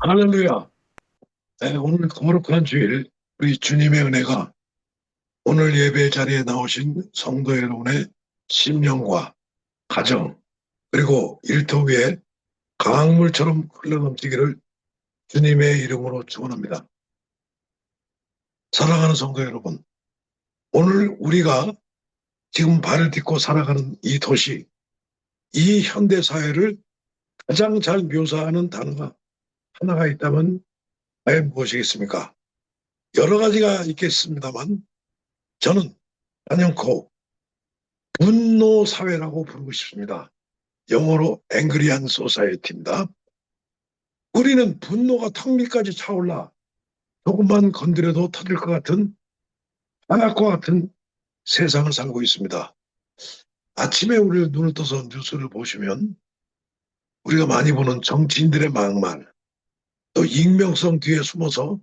할렐루야. 네, 오늘 거룩한 주일, 우리 주님의 은혜가 오늘 예배 자리에 나오신 성도 여러분의 심령과 가정, 그리고 일터 위에 강물처럼 흘러넘치기를 주님의 이름으로 축원합니다. 사랑하는 성도 여러분, 오늘 우리가 지금 발을 딛고 살아가는 이 도시, 이 현대 사회를 가장 잘 묘사하는 단어가 하나가 있다면 과연 무엇이겠습니까? 여러 가지가 있겠습니다만 저는 단연코 분노 사회라고 부르고 싶습니다. 영어로 angry society입니다. 우리는 분노가 턱 밑까지 차올라 조금만 건드려도 터질 것 같은 화약과 같은 세상을 살고 있습니다. 아침에 우리 눈을 떠서 뉴스를 보시면 우리가 많이 보는 정치인들의 막말, 또 익명성 뒤에 숨어서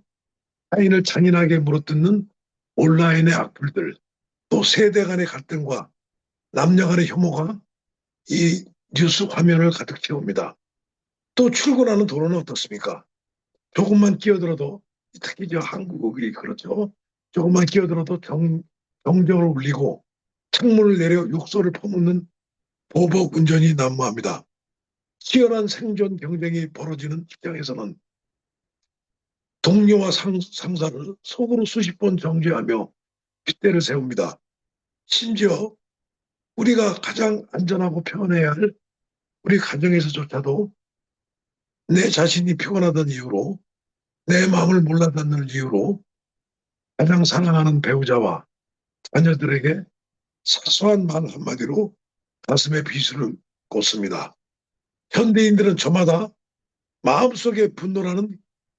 타인을 잔인하게 물어뜯는 온라인의 악플들, 또 세대 간의 갈등과 남녀 간의 혐오가 이 뉴스 화면을 가득 채웁니다. 또 출근하는 도로는 어떻습니까? 조금만 끼어들어도, 특히 저 한국이 그렇죠. 조금만 끼어들어도 정적을 울리고 창문을 내려 육소를 퍼붓는 보복 운전이 난무합니다. 치열한 생존 경쟁이 벌어지는 직장에서는 동료와 상사를 속으로 수십 번 정죄하며 핏대를 세웁니다. 심지어 우리가 가장 안전하고 편해야 할 우리 가정에서조차도 내 자신이 피곤하다는 이유로, 내 마음을 몰라듣는 이유로 가장 사랑하는 배우자와 자녀들에게 사소한 말 한마디로 가슴에 비수를 꽂습니다. 현대인들은 저마다 마음속에 분노라는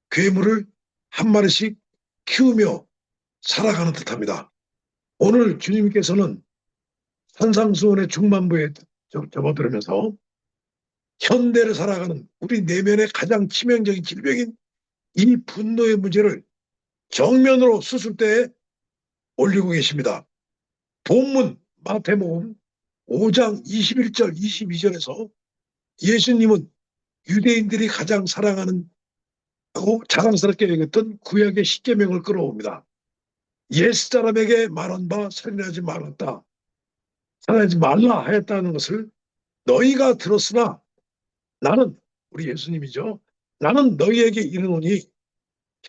괴물을 한 마리씩 키우며 살아가는 듯합니다. 오늘 주님께서는 산상수훈의 중반부에 접어들으면서 현대를 살아가는 우리 내면의 가장 치명적인 질병인 이 분노의 문제를 정면으로 수술대에 올리고 계십니다. 본문 마태복음 5장 21절 22절에서 예수님은 유대인들이 가장 사랑하는 하고 자랑스럽게 여겼던 구약의 십계명을 끌어옵니다. 옛사람에게 말한 바 살인하지 말았다. 살인하지 말라 하였다는 것을 너희가 들었으나 나는, 우리 예수님이죠. 나는 너희에게 이르노니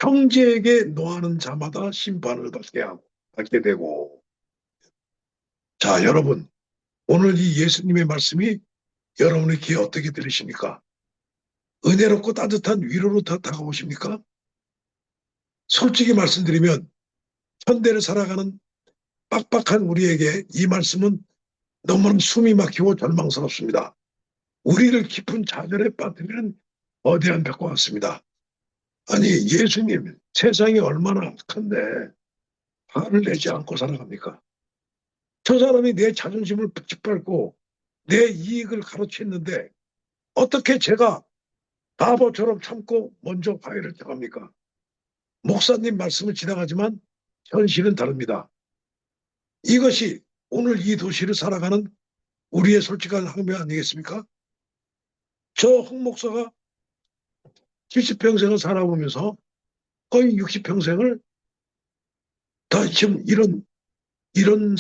형제에게 노하는 자마다 심판을 받게 되고. 자, 여러분, 오늘 이 예수님의 말씀이 여러분의 귀에 어떻게 들으십니까? 은혜롭고 따뜻한 위로로 다가오십니까? 솔직히 말씀드리면 현대를 살아가는 빡빡한 우리에게 이 말씀은 너무나 숨이 막히고 절망스럽습니다. 우리를 깊은 좌절에 빠뜨리는 거대한 벽과 같습니다. 아니, 예수님, 세상이 얼마나 악한데 화를 내지 않고 살아갑니까? 저 사람이 내 자존심을 짓밟고 내 이익을 가로챘는데 어떻게 제가 바보처럼 참고 먼저 화해를 당합니까? 목사님 말씀은 지나가지만 현실은 다릅니다. 이것이 오늘 이 도시를 살아가는 우리의 솔직한 항명 아니겠습니까? 저 홍 목사가 70평생을 살아보면서 거의 60평생을 다 지금 이런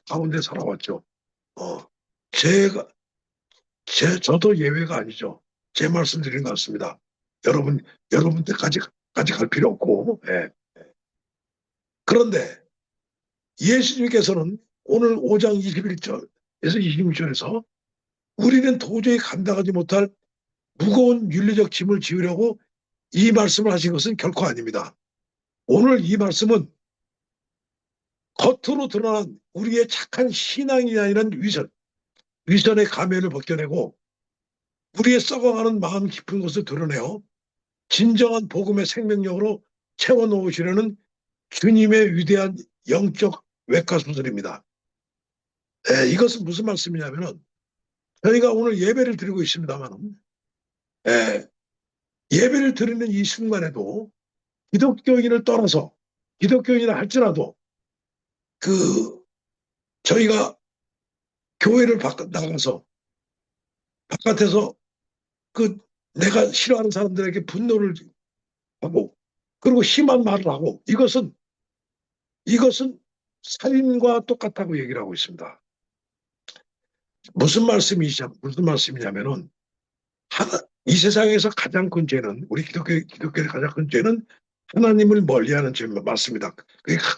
가운데 살아왔죠. 어, 제가, 저도 예외가 아니죠. 제 말씀 드린 것 같습니다. 여러분 때까지 갈 필요 없고, 예. 그런데 예수님께서는 오늘 5장 21절에서 26절에서 우리는 도저히 감당하지 못할 무거운 윤리적 짐을 지으려고 이 말씀을 하신 것은 결코 아닙니다. 오늘 이 말씀은 겉으로 드러난 우리의 착한 신앙이 아니란 위선의 가면을 벗겨내고 우리의 썩어가는 마음 깊은 것을 드러내어 진정한 복음의 생명력으로 채워놓으시려는 주님의 위대한 영적 외과수술입니다. 이것은 무슨 말씀이냐면은 저희가 오늘 예배를 드리고 있습니다만 예배를 드리는 이 순간에도 기독교인을 떠나서 기독교인이라 할지라도 그 저희가 교회를 나가서 바깥에서 그 내가 싫어하는 사람들에게 분노를 하고 그리고 심한 말을 하고 이것은 살인과 똑같다고 얘기를 하고 있습니다. 무슨 말씀이냐면은 이 세상에서 가장 큰 죄는 우리 기독교의 가장 큰 죄는 하나님을 멀리하는 죄 맞습니다.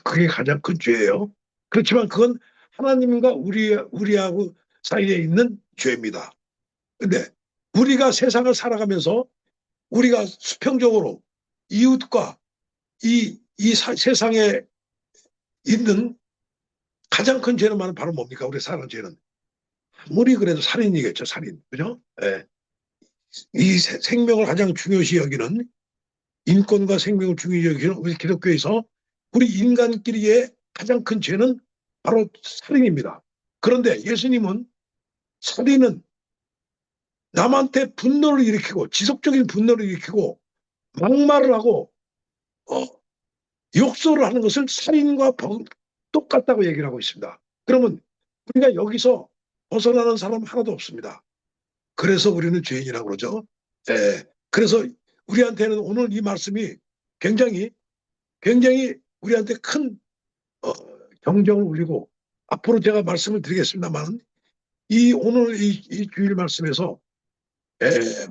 그게 가장 큰 죄예요. 그렇지만 그건 하나님과 우리하고 사이에 있는 죄입니다. 근데 우리가 세상을 살아가면서 우리가 수평적으로 이웃과 세상에 있는 가장 큰 죄는 바로 뭡니까? 우리 사는 죄는 아무리 그래도 살인이겠죠, 살인. 그죠? 예. 이 생명을 가장 중요시 여기는 인권과 생명을 중요시 여기는 우리 기독교에서 우리 인간끼리의 가장 큰 죄는 바로 살인입니다. 그런데 예수님은 살인은 남한테 분노를 일으키고 지속적인 분노를 일으키고 막말을 하고 어, 욕설을 하는 것을 살인과 똑같다고 얘기를 하고 있습니다. 그러면 우리가 여기서 벗어나는 사람 하나도 없습니다. 그래서 우리는 죄인이라고 그러죠. 예. 그래서 우리한테는 오늘 이 말씀이 굉장히 우리한테 큰 경종을 울리고 앞으로 제가 말씀을 드리겠습니다만 오늘 이 주일 말씀에서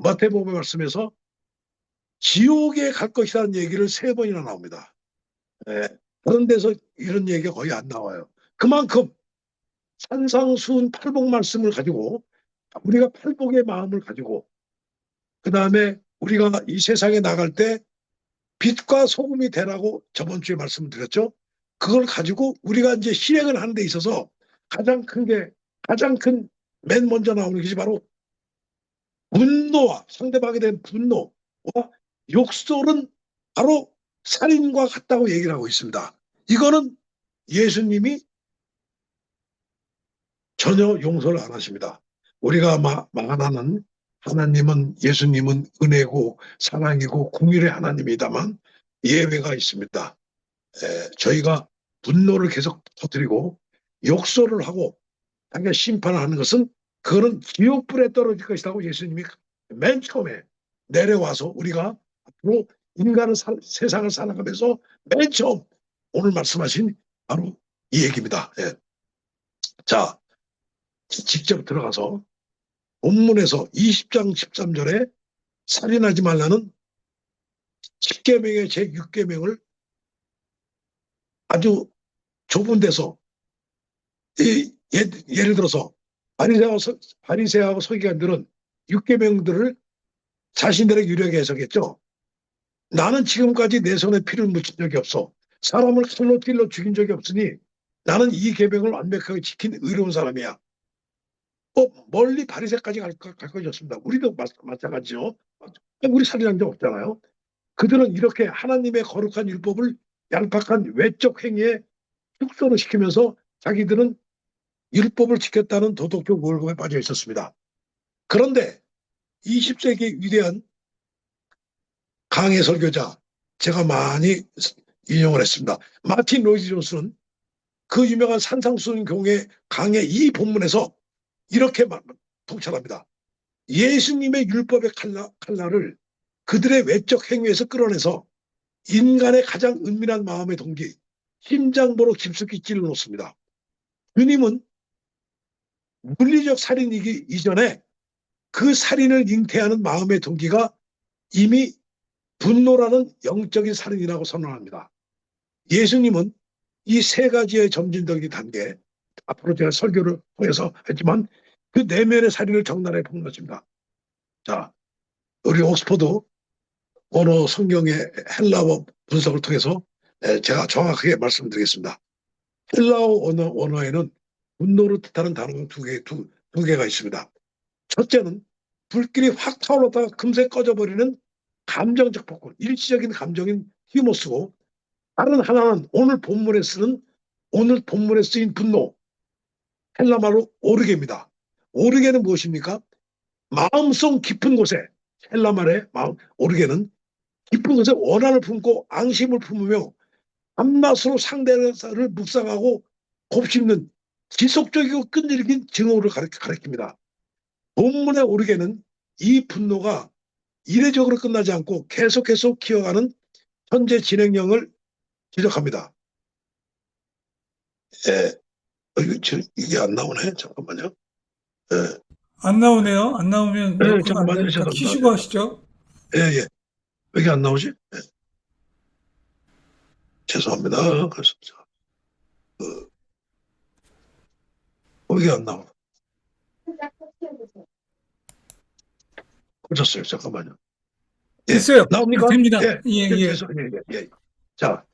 마태복음 말씀에서 지옥에 갈 것이라는 얘기를 3번이나 나옵니다. 다른 데서 이런 얘기가 거의 안 나와요. 그만큼 산상수훈 팔복 말씀을 가지고 우리가 팔복의 마음을 가지고 그 다음에 우리가 이 세상에 나갈 때 빛과 소금이 되라고 저번 주에 말씀을 드렸죠. 그걸 가지고 우리가 이제 실행을 하는 데 있어서 가장 큰 맨 먼저 나오는 것이 바로 분노와 상대방에 대한 분노와 욕설은 바로 살인과 같다고 얘기를 하고 있습니다. 이거는 예수님이 전혀 용서를 안 하십니다. 우리가 말하는 예수님은 은혜고 사랑이고 긍휼의 하나님이다만 예외가 있습니다. 저희가 분노를 계속 터뜨리고 욕설을 하고 자기가 심판을 하는 것은 그거는 지옥불에 떨어질 것이라고 예수님이 맨 처음에 내려와서 우리가 앞으로 세상을 살아가면서 맨 처음 오늘 말씀하신 바로 이 얘기입니다. 자, 직접 들어가서 본문에서 20장 13절에 살인하지 말라는 10계명의 제6계명을 아주 좁은 데서 예를 들어서 바리새하고 서기관들은 6계명들을 자신들의 유력에 해석했죠. 나는 지금까지 내 손에 피를 묻힌 적이 없어. 사람을 칼로 찔러 죽인 적이 없으니 나는 이 계명을 완벽하게 지킨 의로운 사람이야. 멀리 바리새까지 갈 것이었습니다. 우리도 마찬가지죠. 우리 살인한 적 없잖아요. 그들은 이렇게 하나님의 거룩한 율법을 얄팍한 외적 행위에 축소를 시키면서 자기들은 율법을 지켰다는 도덕적 월급에 빠져 있었습니다. 그런데 20세기 위대한 강해 설교자 제가 많이 인용을 했습니다. 마틴 로이드 존스는 그 유명한 산상수훈 강해 이 본문에서 이렇게 통찰합니다. 예수님의 율법의 칼날을 그들의 외적 행위에서 끌어내서 인간의 가장 은밀한 마음의 동기, 심장보로 깊숙이 찔러 놓습니다. 주님은 물리적 살인이기 이전에 그 살인을 잉태하는 마음의 동기가 이미 분노라는 영적인 살인이라고 선언합니다. 예수님은 이 3가지의 점진적인 단계, 앞으로 제가 설교를 통해서 했지만 그 내면의 살인을 적나라하게 폭로했습니다. 자, 우리 옥스퍼드 언어 성경의 헬라어 분석을 통해서 제가 정확하게 말씀드리겠습니다. 헬라어 언어에는 분노를 뜻하는 단어가 두 개가 있습니다. 첫째는 불길이 확 타오르다가 금세 꺼져버리는 감정적 폭군, 일시적인 감정인 히모스고, 다른 하나는 오늘 본문에 쓰인 분노, 헬라말로 오르게입니다. 오르게는 무엇입니까? 마음속 깊은 곳에, 헬라말의 오르게는 깊은 곳에 원한을 품고 앙심을 품으며 밤낮으로 상대를 묵상하고 곱씹는 지속적이고 끈질긴 증오를 가리킵니다. 본문에 오르게는 이 분노가 이례적으로 끝나지 않고 계속해서 키워가는 현재 진행형을 지적합니다. 예, 이게 안 나오네. 잠깐만요. 예, 안 나오네요. 안 나오면 녹화가 안 잠깐만요. 되니까 죄송합니다. 키시고 하시죠. 예, 예. 왜 이게 안 나오지? 예, 죄송합니다. 그래서 왜 이게 안 나와? 꽂혔어요. 잠깐만요. 예, 됐어요. 나옵니까? 됩니다. 예, 예, 예. 예. 자,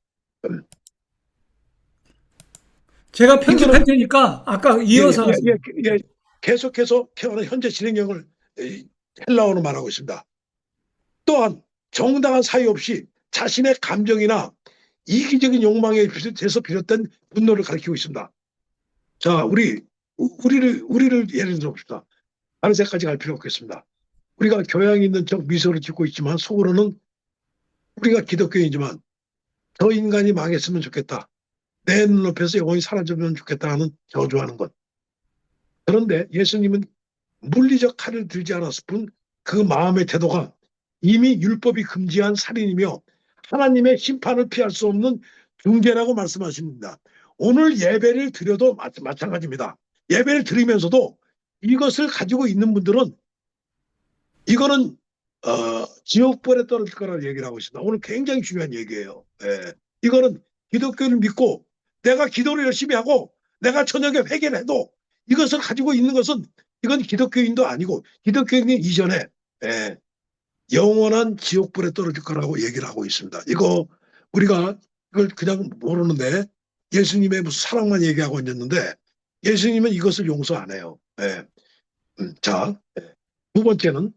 제가 편집할 이거는 테니까 아까 예, 예, 이어서 하세요. 예. 계속해서 현재 진행형을 헬라어로 말하고 있습니다. 또한 정당한 사유 없이 자신의 감정이나 이기적인 욕망에 대해서 비롯된 분노를 가리키고 있습니다. 자, 우리를 예를 들어 봅시다. 다른 데까지 갈 필요 없겠습니다. 우리가 교양 있는 척 미소를 짓고 있지만 속으로는 우리가 기독교인이지만 저 인간이 망했으면 좋겠다. 내 눈앞에서 영원히 사라졌으면 좋겠다 하는 저주하는 것. 그런데 예수님은 물리적 칼을 들지 않았을 뿐 그 마음의 태도가 이미 율법이 금지한 살인이며 하나님의 심판을 피할 수 없는 중죄라고 말씀하십니다. 오늘 예배를 드려도 마찬가지입니다. 예배를 드리면서도 이것을 가지고 있는 분들은 이거는 지옥불에 떨어질 거라는 얘기를 하고 있습니다. 오늘 굉장히 중요한 얘기예요. 예. 이거는 기독교를 믿고 내가 기도를 열심히 하고 내가 저녁에 회개를 해도 이것을 가지고 있는 것은 이건 기독교인도 아니고 기독교인 이전에 예, 영원한 지옥불에 떨어질 거라고 얘기를 하고 있습니다. 이거 우리가 이걸 그냥 모르는데 예수님의 무슨 사랑만 얘기하고 있는데 예수님은 이것을 용서 안 해요. 예. 자, 두 번째는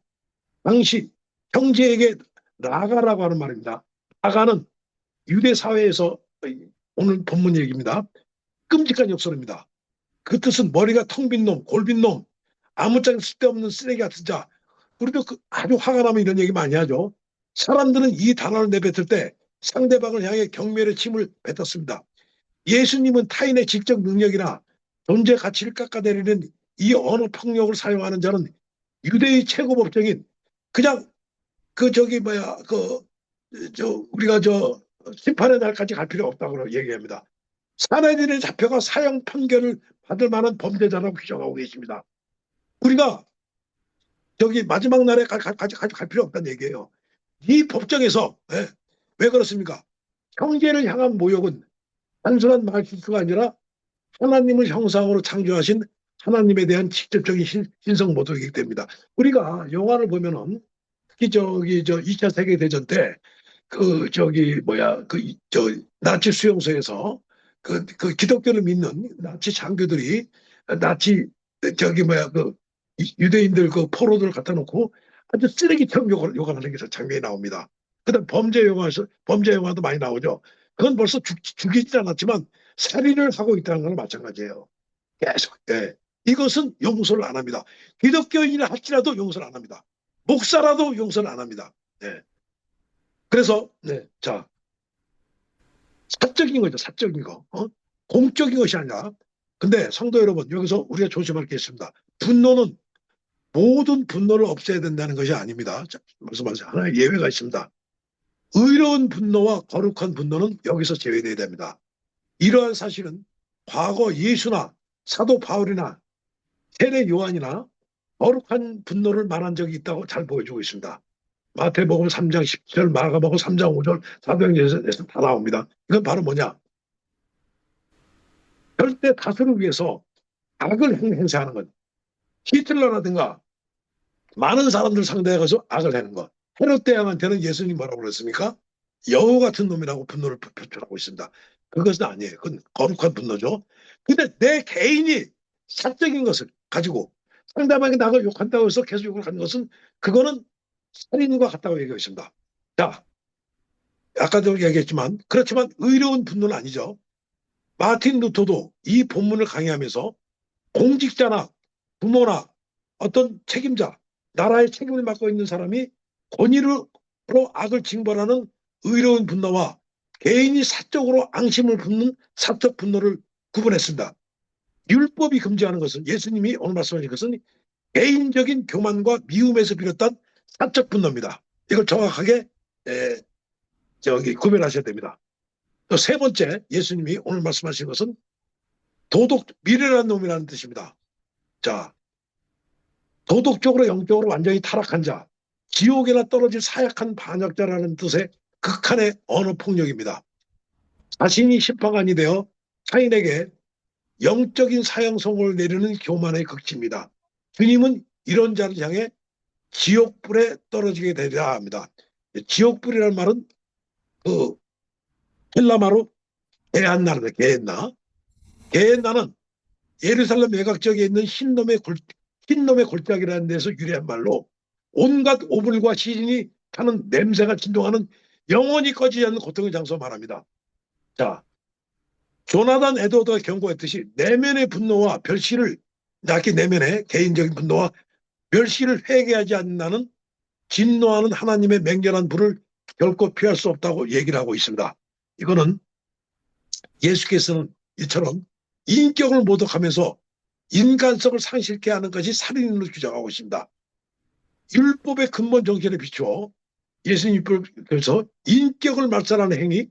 당시 형제에게 라가라고 하는 말입니다. 라가는 유대 사회에서 오늘 본문 얘기입니다. 끔찍한 역설입니다. 그 뜻은 머리가 텅 빈 놈, 골빈 놈, 아무짝에 쓸데없는 쓰레기 같은 자. 우리도 아주 화가 나면 이런 얘기 많이 하죠. 사람들은 이 단어를 내뱉을 때 상대방을 향해 경멸의 침을 뱉었습니다. 예수님은 타인의 지적 능력이나 존재 가치를 깎아내리는 이 언어 폭력을 사용하는 자는 유대의 최고 법정인 그냥 우리가 심판의 날까지 갈 필요 없다고 얘기합니다. 사내들의 잡혀가 사형 판결을 받을 만한 범죄자라고 규정하고 계십니다. 우리가 마지막 날에 갈 필요 없다는 얘기예요. 이 법정에서 왜 그렇습니까? 형제를 향한 모욕은 단순한 말실수가 아니라 하나님을 형상으로 창조하신 하나님에 대한 직접적인 신성 모독이기 때문입니다. 우리가 영화를 보면은 특히 2차 세계대전 때 나치 수용소에서 그 기독교를 믿는 나치 장교들이 나치 유대인들 그 포로들 갖다 놓고 아주 쓰레기처럼 욕하는 게 장면이 나옵니다. 그다음 범죄 영화도 많이 나오죠. 그건 벌써 죽이지 않았지만 살인을 하고 있다는 거랑 마찬가지예요. 계속. 예. 이것은 용서를 안 합니다. 기독교인이라 할지라도 용서를 안 합니다. 목사라도 용서를 안 합니다. 예. 그래서 자, 사적인 거죠. 사적인 거. 공적인 것이 아니라. 근데 성도 여러분, 여기서 우리가 조심할 게 있습니다. 분노는 모든 분노를 없애야 된다는 것이 아닙니다. 자, 말씀하세요. 하나의 예외가 있습니다. 의로운 분노와 거룩한 분노는 여기서 제외돼야 됩니다. 이러한 사실은 과거 예수나 사도 바울이나 세례 요한이나 거룩한 분노를 말한 적이 있다고 잘 보여주고 있습니다. 마태복음 3장 10절, 마가복음 3장 5절, 사도행전에서 다 나옵니다. 이건 바로 뭐냐? 절대 다수를 위해서 악을 행사하는 것. 히틀러라든가 많은 사람들 상대해서 악을 하는 것. 헤롯 대왕한테는 예수님 뭐라고 그랬습니까? 여우 같은 놈이라고 분노를 표출하고 있습니다. 그것은 아니에요. 그건 거룩한 분노죠. 근데 내 개인이 사적인 것을 가지고 상대방이 나를 욕한다고 해서 계속 욕을 하는 것은 그거는 살인과 같다고 얘기하고 있습니다. 자, 아까도 얘기했지만 그렇지만 의로운 분노는 아니죠. 마틴 루터도 이 본문을 강의하면서 공직자나 부모나 어떤 책임자, 나라의 책임을 맡고 있는 사람이 권위로 악을 징벌하는 의로운 분노와 개인이 사적으로 앙심을 품는 사적 분노를 구분했습니다. 율법이 금지하는 것은 예수님이 오늘 말씀하신 것은 개인적인 교만과 미움에서 비롯한 사적 분노입니다. 이걸 정확하게 구별하셔야 됩니다. 또 세 번째, 예수님이 오늘 말씀하신 것은 미래라는 놈이라는 뜻입니다. 자, 도덕적으로 영적으로 완전히 타락한 자, 지옥에나 떨어질 사약한 반역자라는 뜻의 극한의 언어 폭력입니다. 자신이 심판관이 되어 타인에게 영적인 사형선고를 내리는 교만의 극치입니다. 주님은 이런 자를 향해 지옥불에 떨어지게 되리라 합니다. 지옥불이라는 말은 그 헬라말로 게헨나입니다. 게헨나. 게헨나는 예루살렘 외곽 지역에 있는 흰놈의 골짜기라는 데서 유래한 말로 온갖 오불과 시신이 타는 냄새가 진동하는 영원히 꺼지지 않는 고통의 장소 말합니다. 자, 조나단 에드워드가 경고했듯이 내면의 분노와 멸시를 자기 내면의 개인적인 분노와 멸시를 회개하지 않는다는 진노하는 하나님의 맹렬한 불을 결코 피할 수 없다고 얘기를 하고 있습니다. 이거는 예수께서는 이처럼 인격을 모독하면서 인간성을 상실케 하는 것이 살인으로 규정하고 있습니다. 율법의 근본 정신에 비추어 예수님께서 인격을 말살하는 행위,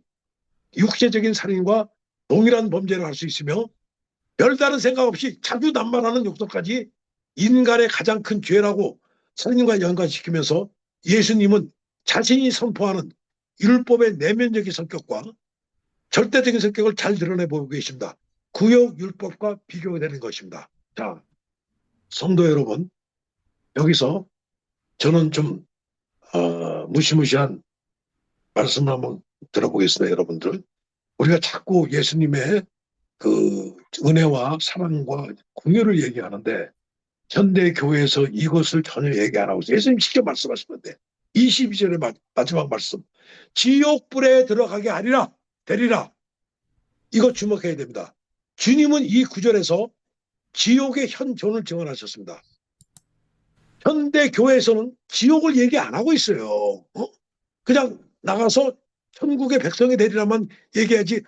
육체적인 살인과 동일한 범죄를 할 수 있으며 별다른 생각 없이 자주난만하는 욕설까지 인간의 가장 큰 죄라고 살인과 연관시키면서 예수님은 자신이 선포하는 율법의 내면적인 성격과 절대적인 성격을 잘 드러내보고 계십니다. 구역 율법과 비교가 되는 것입니다. 자, 성도 여러분, 여기서 저는 좀 무시무시한 말씀을 한번 들어보겠습니다. 여러분들, 우리가 자꾸 예수님의 그 은혜와 사랑과 공유를 얘기하는데 현대 교회에서 이것을 전혀 얘기 안 하고 있어요. 예수님 직접 말씀하시는데 22절의 마지막 말씀, 지옥불에 들어가게 하리라 되리라. 이거 주목해야 됩니다. 주님은 이 구절에서 지옥의 현존을 증언하셨습니다. 현대 교회에서는 지옥을 얘기 안 하고 있어요. 그냥 나가서 천국의 백성이 되리라만 얘기하지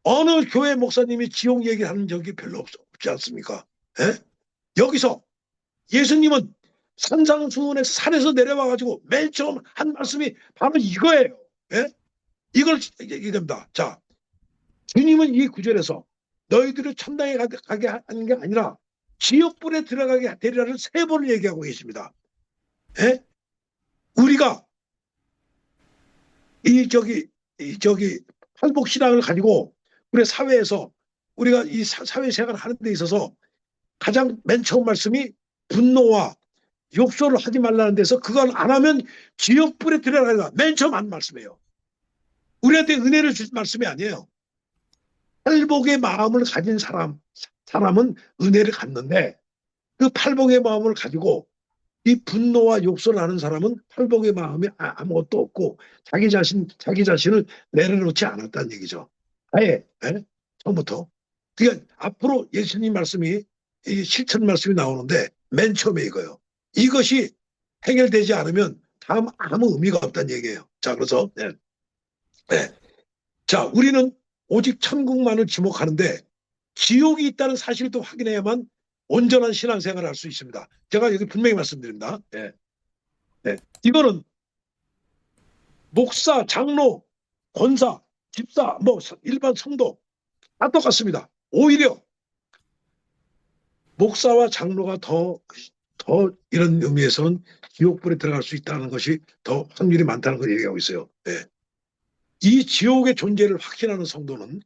어느 교회 목사님이 지옥 얘기를 하는 적이 별로 없지 않습니까? 예? 여기서 예수님은 산상수훈에서 산에서 내려와가지고 맨 처음 한 말씀이 바로 이거예요. 예? 이걸 얘기합니다. 자, 주님은 이 구절에서 너희들을 천당에 가게 하는 게 아니라 지옥불에 들어가게 되리라를 세 번을 얘기하고 계십니다. 예? 우리가 팔복신앙을 가지고 우리 사회에서 우리가 이 사회생활을 하는 데 있어서 가장 맨 처음 말씀이 분노와 욕설을 하지 말라는 데서 그걸 안 하면 지옥불에 들어가라. 맨 처음 한 말씀이에요. 우리한테 은혜를 줄 말씀이 아니에요. 팔복의 마음을 가진 사람은 은혜를 갖는데 그 팔복의 마음을 가지고 이 분노와 욕설을 하는 사람은 팔복의 마음이 아무것도 없고 자기 자신을 내려놓지 않았다는 얘기죠. 아예 처음부터. 그러니까 앞으로 예수님 말씀이 이 실천 말씀이 나오는데 맨 처음에 이거예요. 이것이 해결되지 않으면 다음 아무 의미가 없다는 얘기예요. 자, 그래서 자, 우리는 오직 천국만을 지목하는데 지옥이 있다는 사실도 확인해야만 온전한 신앙생활을 할 수 있습니다. 제가 여기 분명히 말씀드립니다. 이거는 목사, 장로, 권사, 집사, 일반 성도 다 똑같습니다. 오히려 목사와 장로가 더 이런 의미에서는 지옥불에 들어갈 수 있다는 것이 더 확률이 많다는 걸 얘기하고 있어요. 이 지옥의 존재를 확신하는 성도는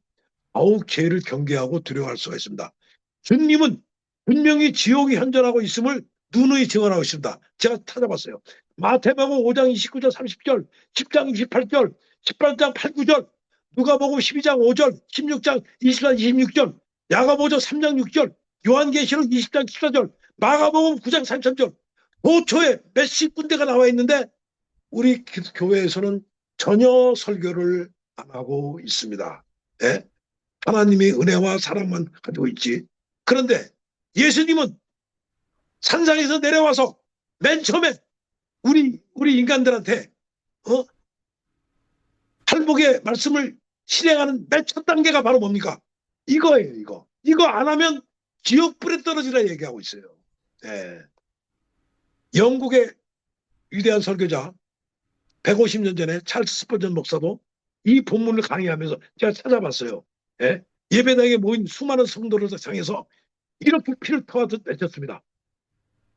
더욱 죄를 경계하고 두려워할 수가 있습니다. 주님은 분명히 지옥이 현존하고 있음을 누누이 증언하고 있습니다. 제가 찾아봤어요. 마태복음 5장 29절 30절, 10장 28절, 18장 8, 9절, 누가복음 12장 5절, 16장 24, 26절, 야고보서 3장 6절, 요한계시록 20장 14절, 마가복음 9장 33절, 도초에 몇십 군데가 나와 있는데 우리 교회에서는 전혀 설교를 안 하고 있습니다. 하나님의 은혜와 사랑만 가지고 있지. 그런데 예수님은 산상에서 내려와서 맨 처음에 우리 인간들한테 팔복의 말씀을 실행하는 맨 첫 단계가 바로 뭡니까? 이거예요. 이거 안 하면 지옥불에 떨어지라 얘기하고 있어요. 영국의 위대한 설교자 150년 전에 찰스 스퍼전 목사도 이 본문을 강의하면서 제가 찾아봤어요. 예? 예배당에 모인 수많은 성도를 향해서 이렇게 피를 토하듯 외쳤습니다.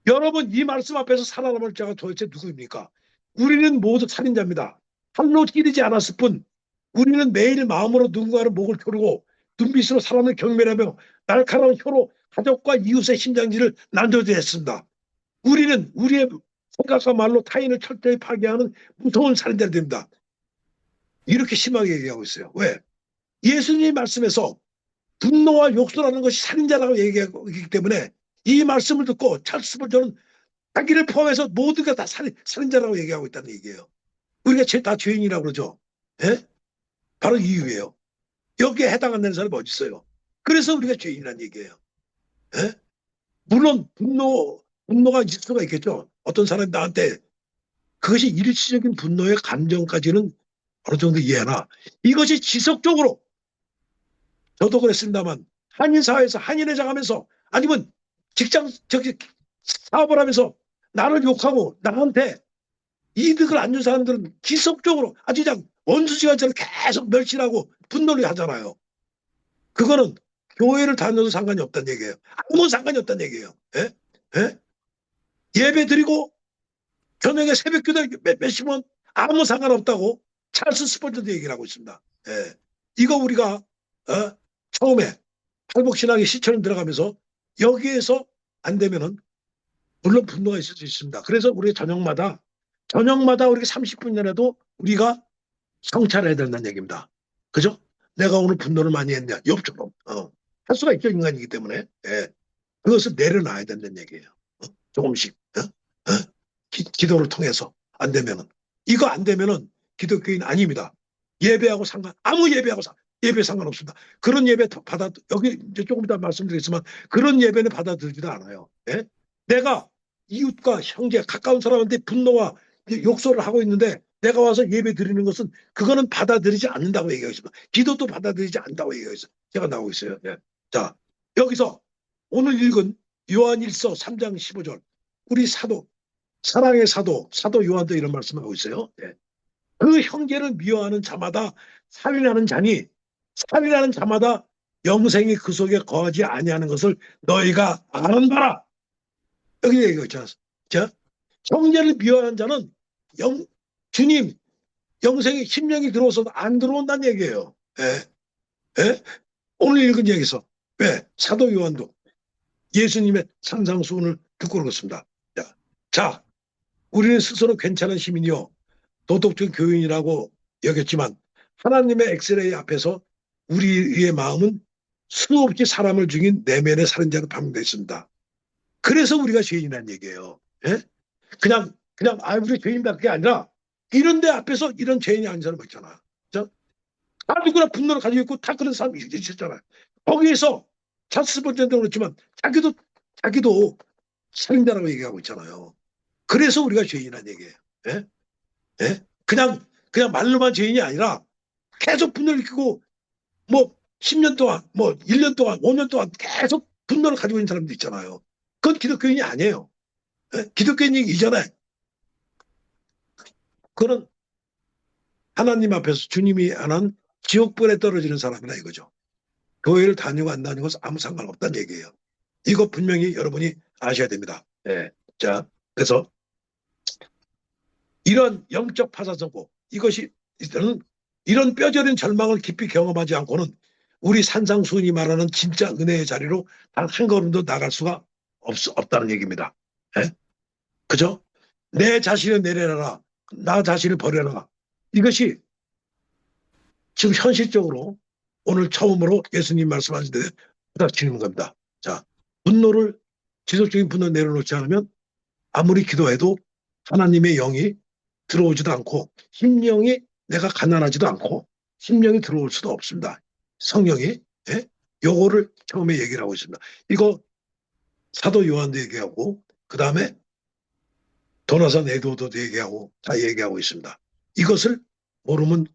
여러분, 이 말씀 앞에서 살아남을 자가 도대체 누구입니까? 우리는 모두 살인자입니다. 칼로 찌르지 않았을 뿐 우리는 매일 마음으로 누군가를 목을 조르고 눈빛으로 사람을 경멸하며 날카로운 혀로 가족과 이웃의 심장지를 난도질했습니다. 우리는 우리의 생각과 말로 타인을 철저히 파괴하는 무서운 살인자가 됩니다. 이렇게 심하게 얘기하고 있어요. 왜? 예수님의 말씀에서 분노와 욕설하는 것이 살인자라고 얘기하고 있기 때문에 이 말씀을 듣고 찰스 스펄전은 자기를 포함해서 모두가 다 살인자라고 얘기하고 있다는 얘기예요. 우리가 다 죄인이라고 그러죠. 예? 바로 이 이유예요. 여기에 해당 안 되는 사람이 어디 있어요. 그래서 우리가 죄인이라는 얘기예요. 예? 물론 분노가 있을 수가 있겠죠. 어떤 사람이 나한테 그것이 일시적인 분노의 감정까지는 어느 정도 이해하나 이것이 지속적으로 저도 그랬습니다만 한인사회에서 한인회장 하면서 아니면 직장 사업을 하면서 나를 욕하고 나한테 이득을 안 준 사람들은 지속적으로 아주 그냥 원수지간처럼 계속 멸시하고 분노를 하잖아요. 그거는 교회를 다녀도 상관이 없다는 얘기예요. 아무 상관이 없다는 얘기예요. 예? 예? 예배 드리고 저녁에 새벽기도 몇십 원 아무 상관없다고 찰스 스펄전도 얘기를 하고 있습니다. 예. 이거 우리가 처음에 팔복신학의 시초를 들어가면서 여기에서 안 되면은 물론 분노가 있을 수 있습니다. 그래서 우리 저녁마다 우리가 30분이라도 우리가 성찰해야 된다는 얘기입니다. 그죠? 내가 오늘 분노를 많이 했냐? 욥처럼 할 수가 있죠. 인간이기 때문에. 예. 그것을 내려놔야 된다는 얘기예요. 조금씩 기도를 통해서 안 되면은 이거 안 되면은 기독교인 아닙니다. 예배하고 예배 상관없습니다. 그런 예배 여기 이제 조금 이따 말씀드리겠지만 그런 예배는 받아들이지도 않아요. 예? 내가 이웃과 형제 가까운 사람한테 분노와 욕설을 하고 있는데 내가 와서 예배 드리는 것은 그거는 받아들이지 않는다고 얘기하고 있습니다. 기도도 받아들이지 않는다고 얘기하고 있어요. 제가 나오고 있어요. 예. 자, 여기서 오늘 읽은 요한일서 3장 15절 우리 사랑의 사도 요한도 이런 말씀을 하고 있어요. 예. 그 형제를 미워하는 자마다 살인하는 자마다 영생이 그 속에 거하지 아니하는 것을 너희가 아는 바라. 여기 얘기가 있잖아. 자, 형제를 미워하는 자는 주님 영생이 심령이 들어오서도 안 들어온다는 얘기예요. 예? 예? 오늘 읽은 얘기에서 왜 사도 요한도 예수님의 산상수훈을 듣고 그렇습니다. 자, 우리는 스스로 괜찮은 시민이요 도덕적 교인이라고 여겼지만 하나님의 엑스레이 앞에서 우리의 마음은 수없이 사람을 죽인 내면의 살인자로 판명되어 있습니다. 그래서 우리가 죄인이라는 얘기예요. 예? 그냥 우리 죄인밖에 아니라 이런 데 앞에서 이런 죄인이 아닌 사람 있잖아. 다 누구나 분노를 가지고 있고 다 그런 사람이 있었잖아요. 거기에서 찰스 스펄전도 그렇지만 자기도 살인자라고 얘기하고 있잖아요. 그래서 우리가 죄인이라는 얘기예요. 예? 예? 그냥 말로만 죄인이 아니라 계속 분노를 일으키고 뭐 10년 동안 뭐 1년 동안 5년 동안 계속 분노를 가지고 있는 사람도 있잖아요. 그건 기독교인이 아니에요. 예? 기독교인이 이전에 그런 하나님 앞에서 주님이 안 한 지옥불에 떨어지는 사람이나 이거죠. 교회를 다니고 안 다니고 아무 상관없다는 얘기예요. 이거 분명히 여러분이 아셔야 됩니다. 예. 자, 그래서 이런 영적 파사성고 이것이 이런 뼈저린 절망을 깊이 경험하지 않고는 우리 산상수훈이 말하는 진짜 은혜의 자리로 단 한 걸음도 나갈 수가 없다는 얘기입니다. 예? 그죠? 내 자신을 내려놔라. 나 자신을 버려라. 이것이 지금 현실적으로 오늘 처음으로 예수님 말씀하신 데 부닥치는 겁니다. 자, 지속적인 분노를 내려놓지 않으면 아무리 기도해도 하나님의 영이 들어오지도 않고 심령이 내가 가난하지도 않고 심령이 들어올 수도 없습니다. 성령이. 예? 요거를 처음에 얘기를 하고 있습니다. 이거 사도 요한도 얘기하고 그 다음에 도나산 에드워드도 얘기하고 다 얘기하고 있습니다. 이것을 모르면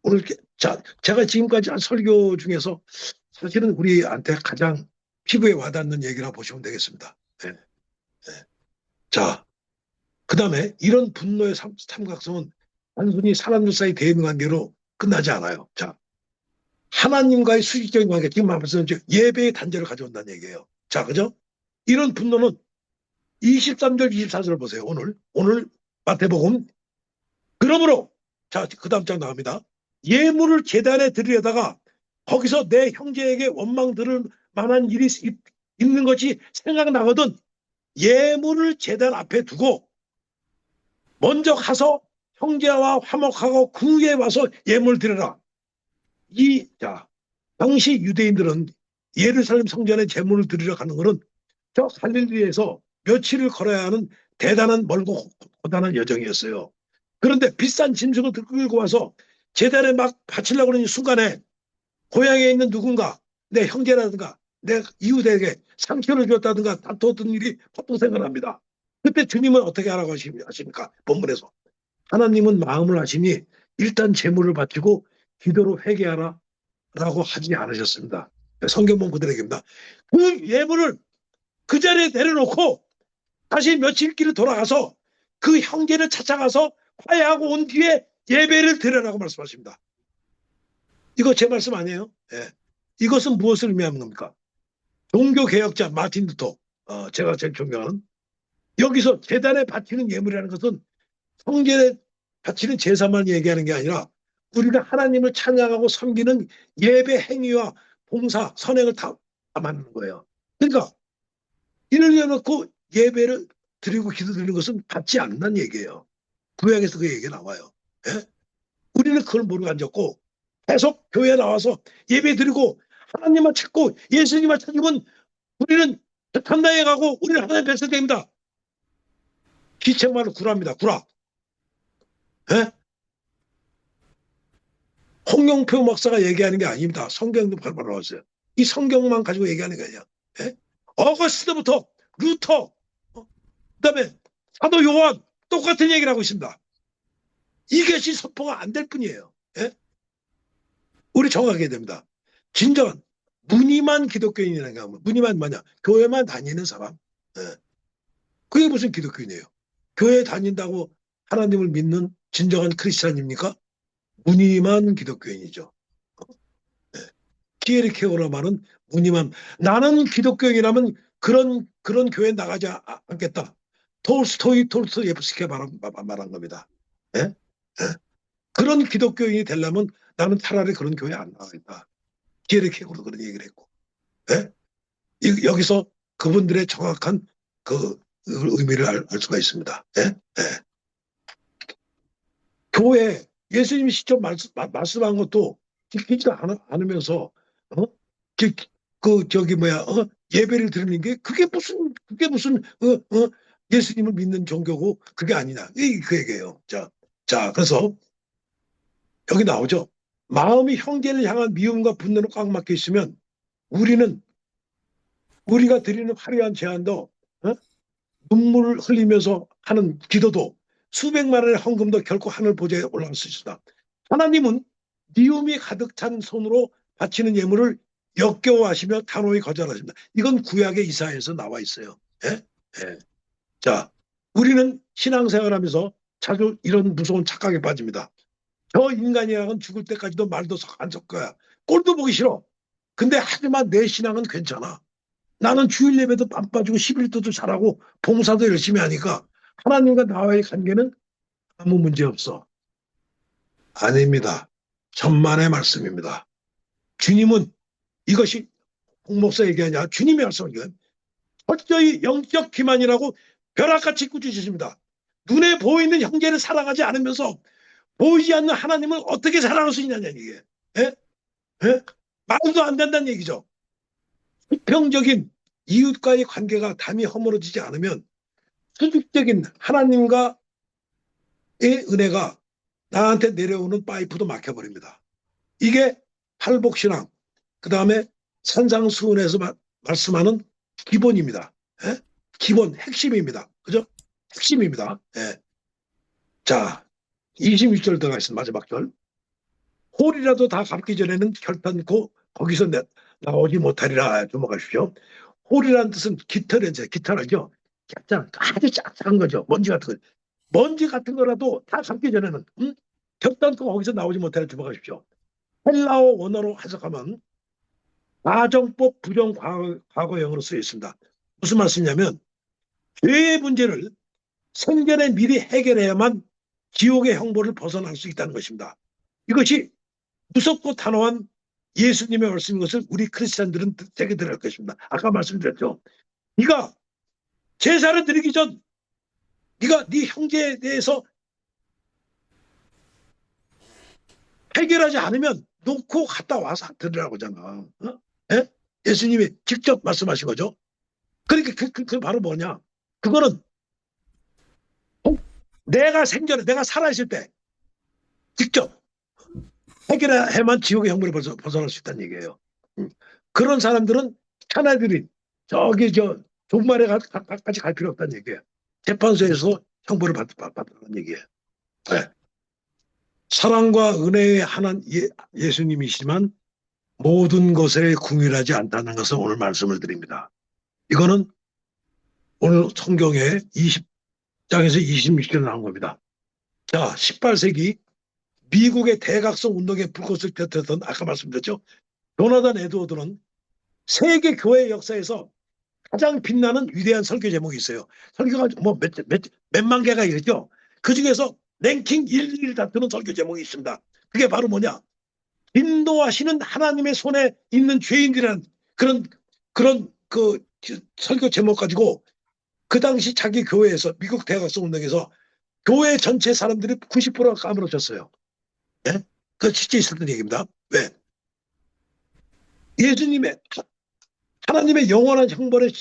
오늘 제가 지금까지 한 설교 중에서 사실은 우리한테 가장 피부에 와닿는 얘기라고 보시면 되겠습니다. 예. 예. 자, 그 다음에 이런 분노의 삼각성은 단순히 사람들 사이 대인관계로 끝나지 않아요. 자, 하나님과의 수직적인 관계, 지금 말씀은 예배의 단절을 가져온다는 얘기예요. 자, 그죠? 이런 분노는 23절, 24절 보세요. 오늘 마태복음. 그러므로, 자, 그 다음 장 나옵니다. 예물을 제단에 드리려다가 거기서 내 형제에게 원망 들을 만한 일이 있는 것이 생각나거든 예물을 제단 앞에 두고 먼저 가서 형제와 화목하고 그 후에 와서 예물 드려라. 자, 당시 유대인들은 예루살렘 성전에 제물을 드리러 가는 것은 저 갈릴리에서 며칠을 걸어야 하는 대단한 멀고 고단한 여정이었어요. 그런데 비싼 짐승을 끌고 와서 제단에 막 바치려고 하는 순간에 고향에 있는 누군가, 내 형제라든가 내 이웃에게 상처를 줬다든가 다투었던 일이 보통 생각납니다. 그때 주님은 어떻게 하라고 하십니까? 본문에서 하나님은 마음을 하시니 일단 제물을 바치고 기도로 회개하라 라고 하지 않으셨습니다. 성경본 그대로 얘기입니다. 그 예물을 그 자리에 내려놓고 다시 며칠 길을 돌아가서 그 형제를 찾아가서 화해하고 온 뒤에 예배를 드려라고 말씀하십니다. 이거 제 말씀 아니에요? 예. 이것은 무엇을 의미하는 겁니까? 종교개혁자 마틴 루터, 제가 제일 존경하는, 여기서 제단에 바치는 예물이라는 것은 성전에 바치는 제사만 얘기하는 게 아니라 우리가 하나님을 찬양하고 섬기는 예배 행위와 봉사, 선행을 다 담아내는 거예요. 그러니까 이를 위해놓고 예배를 드리고 기도드리는 것은 받지 않는다는 얘기예요. 구약에서 그 얘기가 나와요. 예? 우리는 그걸 모르고 앉았고 계속 교회에 나와서 예배 드리고 하나님만 찾고 예수님만 찾으면 우리는 탐나에 가고 우리는 하나님의 백성입니다. 기책말로 구라입니다. 구라. 예? 홍영표 목사가 얘기하는 게 아닙니다. 성경도 바로 나왔어요. 이 성경만 가지고 얘기하는 게 아니야. 예? 어거스트부터 루터, 그다음에 사도 요한 똑같은 얘기를 하고 있습니다. 이것이 선포가 안 될 뿐이에요. 예? 우리 정확하게 해야 됩니다. 진정한 무늬만 기독교인이라는 게 아니라 무늬만 뭐냐? 교회만 다니는 사람. 예. 그게 무슨 기독교인이에요? 교회 다닌다고 하나님을 믿는 진정한 크리스찬입니까? 무늬만 기독교인이죠. 예. 키에르케고라 말은 무늬만. 나는 기독교인이라면 그런 교회 나가지 않겠다. 톨스토이프스키가 말한 겁니다. 예? 예? 그런 기독교인이 되려면 나는 차라리 그런 교회 안 나가겠다. 키에르케고도 그런 얘기를 했고. 예? 여기서 그분들의 정확한 그 의미를 알 수가 있습니다. 예? 예. 교회 예수님이 직접 말씀한 것도 지키지 않으면서 예배를 드리는 게 그게 무슨 예수님을 믿는 종교고 그게 아니냐 그 얘기예요. 자 그래서 여기 나오죠. 마음이 형제를 향한 미움과 분노로 꽉 막혀 있으면 우리가 드리는 화려한 제안도 눈물을 흘리면서 하는 기도도 수백만 원의 헌금도 결코 하늘 보좌에 올라갈 수 있습니다. 하나님은 미움이 가득 찬 손으로 바치는 예물을 역겨워하시며 단호히 거절하십니다. 이건 구약의 이사야에서 나와 있어요. 예? 예. 자, 우리는 신앙생활하면서 자주 이런 무서운 착각에 빠집니다. 저 인간이랑은 죽을 때까지도 말도 안 섞어야 꼴도 보기 싫어. 근데 하지만 내 신앙은 괜찮아. 나는 주일 예배도 안 빠지고 11도도 잘하고 봉사도 열심히 하니까 하나님과 나와의 관계는 아무 문제 없어. 아닙니다. 천만의 말씀입니다. 주님은 이것이 홍 목사 얘기 아니야. 주님이 말씀하는 철저히 영적 기만이라고 벼락같이 꾸짖으십니다. 눈에 보이는 형제를 사랑하지 않으면서 보이지 않는 하나님을 어떻게 사랑할 수 있냐는 얘기예요. 예? 예? 말도 안 된다는 얘기죠. 수평적인 이웃과의 관계가 담이 허물어지지 않으면 수직적인 하나님과의 은혜가 나한테 내려오는 파이프도 막혀버립니다. 이게 팔복신앙, 그 다음에 산상수훈에서 말씀하는 기본입니다. 예? 기본, 핵심입니다. 그죠? 핵심입니다. 예. 자, 26절 들어가 있습니다. 마지막 절. 홀이라도 다 갚기 전에는 결단코 거기서 나오지 못하리라. 주목하십시오. 홀이라는 뜻은 깃털이죠. 아주 짝짝한 거죠. 먼지 같은 거. 먼지 같은 거라도 다 갚기 전에는 결단코 거기서 나오지 못하는 주목하십시오. 헬라어 원어로 해석하면 가정법 부정 과거형으로 쓰여 있습니다. 무슨 말씀이냐면 죄의 문제를 생전에 미리 해결해야만 지옥의 형벌을 벗어날 수 있다는 것입니다. 이것이 무섭고 단호한 예수님의 말씀인 것을 우리 크리스찬들은 되게 들을 것입니다. 아까 말씀드렸죠. 네가 제사를 드리기 전 네가 네 형제에 대해서 해결하지 않으면 놓고 갔다 와서 드리라고 하잖아. 어? 예? 예수님이 직접 말씀하신 거죠. 그러니까 그 바로 뭐냐? 그거는 내가 생전에 내가 살아있을 때 직접 해결해야만 지옥의 형벌을 벗어날 수 있다는 얘기예요. 그런 사람들은 차라리 저기 저 종말에까지 갈 필요 없다는 얘기예요. 재판소에서 형벌을 받는 얘기예요. 네. 사랑과 은혜의 하나님 예수님이시지만 모든 것에 궁일하지 않다는 것을 오늘 말씀을 드립니다. 이거는 오늘 성경의 20장에서 26절에 나온 겁니다. 자, 18세기 미국의 대각성 운동에 불꽃을 폈던 아까 말씀드렸죠. 조나단 에드워드는 세계 교회 역사에서 가장 빛나는 위대한 설교 제목이 있어요. 설교가 뭐 몇만 개가 있죠. 그 중에서 랭킹 1위를 다투는 설교 제목이 있습니다. 그게 바로 뭐냐? 인도하시는 하나님의 손에 있는 죄인들이라는 그런 그 설교 제목 가지고 그 당시 자기 교회에서 미국 대각성 운동에서 교회 전체 사람들이 90%가 까무러졌어요. 예? 그 실제 있었던 얘기입니다. 왜? 예수님의 하나님의 영원한 형벌의